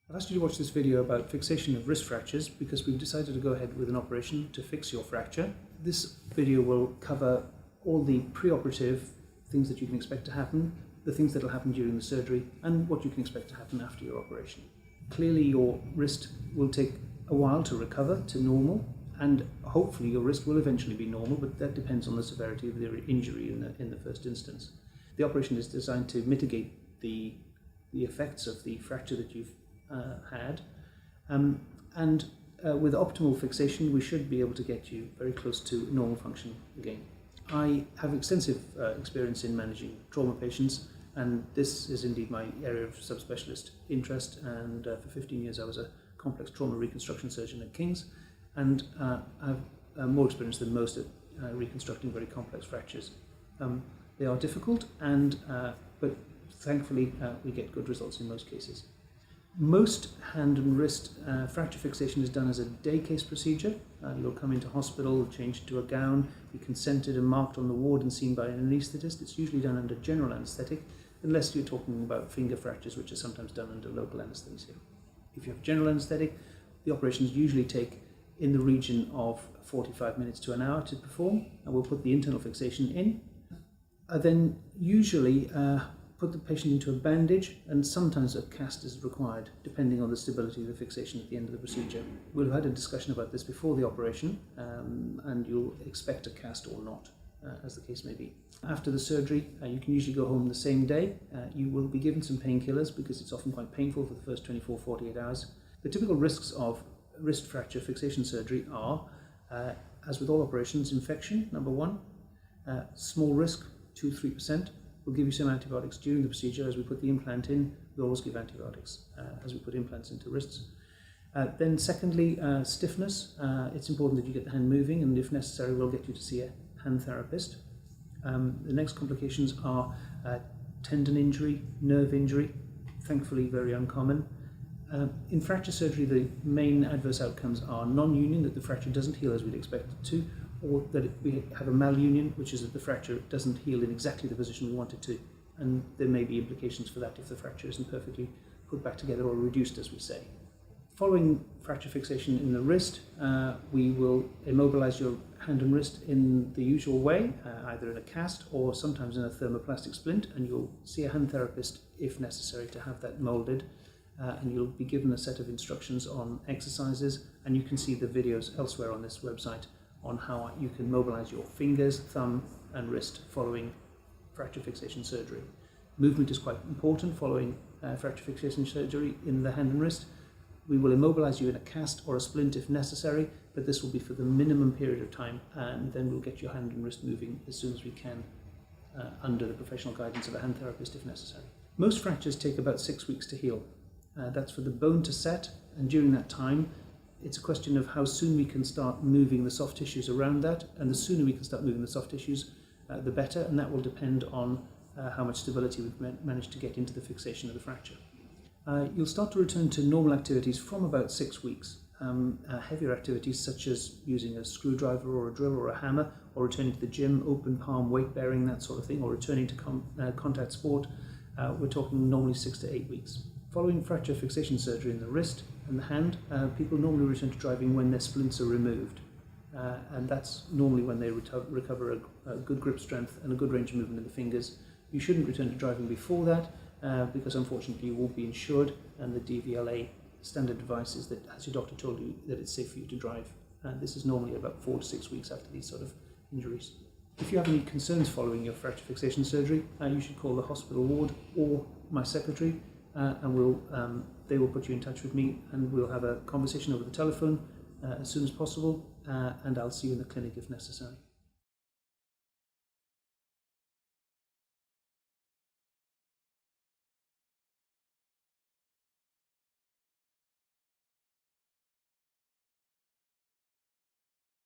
I've asked you to watch this video about fixation of wrist fractures because we've decided to go ahead with an operation to fix your fracture. This video will cover all the pre-operative things that you can expect to happen, the things that will happen during the surgery, and what you can expect to happen after your operation. Clearly your wrist will take a while to recover to normal, and hopefully your wrist will eventually be normal, but that depends on the severity of the injury in the first instance. The operation is designed to mitigate the effects of the fracture that you've had, and with optimal fixation we should be able to get you very close to normal function again. I have extensive experience in managing trauma patients, and this is indeed my area of subspecialist interest, and for 15 years I was a complex trauma reconstruction surgeon at King's, and I've more experience than most at reconstructing very complex fractures. They are difficult, but thankfully we get good results in most cases. Most hand and wrist fracture fixation is done as a day case procedure. You'll come into hospital, change into a gown, be consented and marked on the ward and seen by an anaesthetist. It's usually done under general anaesthetic, unless you're talking about finger fractures, which are sometimes done under local anaesthesia. If you have general anaesthetic, the operations usually take in the region of 45 minutes to an hour to perform, and we'll put the internal fixation in. I then usually put the patient into a bandage, and sometimes a cast is required depending on the stability of the fixation at the end of the procedure. We'll have had a discussion about this before the operation, and you'll expect a cast or not, as the case may be. After the surgery you can usually go home the same day. You will be given some painkillers because it's often quite painful for the first 24-48 hours. The typical risks of wrist fracture fixation surgery are, as with all operations, infection, number one, small risk, 2-3%. We'll give you some antibiotics during the procedure. As we put the implant in, we always give antibiotics as we put implants into wrists. Then secondly, stiffness. It's important that you get the hand moving, and if necessary we'll get you to see a hand therapist. The next complications are tendon injury, nerve injury, thankfully very uncommon. In fracture surgery the main adverse outcomes are non-union, that the fracture doesn't heal as we'd expect it to, or that we have a malunion, which is that the fracture doesn't heal in exactly the position we want it to, and there may be implications for that if the fracture isn't perfectly put back together or reduced, as we say. Following fracture fixation in the wrist, we will immobilize your hand and wrist in the usual way, either in a cast or sometimes in a thermoplastic splint, and you'll see a hand therapist if necessary to have that molded. And you'll be given a set of instructions on exercises, and you can see the videos elsewhere on this website on how you can mobilize your fingers, thumb and wrist following fracture fixation surgery. Movement is quite important following fracture fixation surgery in the hand and wrist. We will immobilize you in a cast or a splint if necessary, but this will be for the minimum period of time, and then we'll get your hand and wrist moving as soon as we can under the professional guidance of a hand therapist if necessary. Most fractures take about 6 weeks to heal. That's for the bone to set, and during that time it's a question of how soon we can start moving the soft tissues around that, and the sooner we can start moving the soft tissues the better, and that will depend on how much stability we've managed to get into the fixation of the fracture. You'll start to return to normal activities from about 6 weeks. Heavier activities such as using a screwdriver or a drill or a hammer, or returning to the gym, open palm weight bearing, that sort of thing, or returning to contact sport, we're talking normally 6 to 8 weeks. Following fracture fixation surgery in the wrist and the hand, people normally return to driving when their splints are removed, and that's normally when they recover a good grip strength and a good range of movement in the fingers. You shouldn't return to driving before that because unfortunately you won't be insured, and the DVLA standard advice is that, as your doctor told you, that it's safe for you to drive. This is normally about 4 to 6 weeks after these sort of injuries. If you have any concerns following your fracture fixation surgery, you should call the hospital ward or my secretary, and they will put you in touch with me, and we'll have a conversation over the telephone as soon as possible, and I'll see you in the clinic if necessary.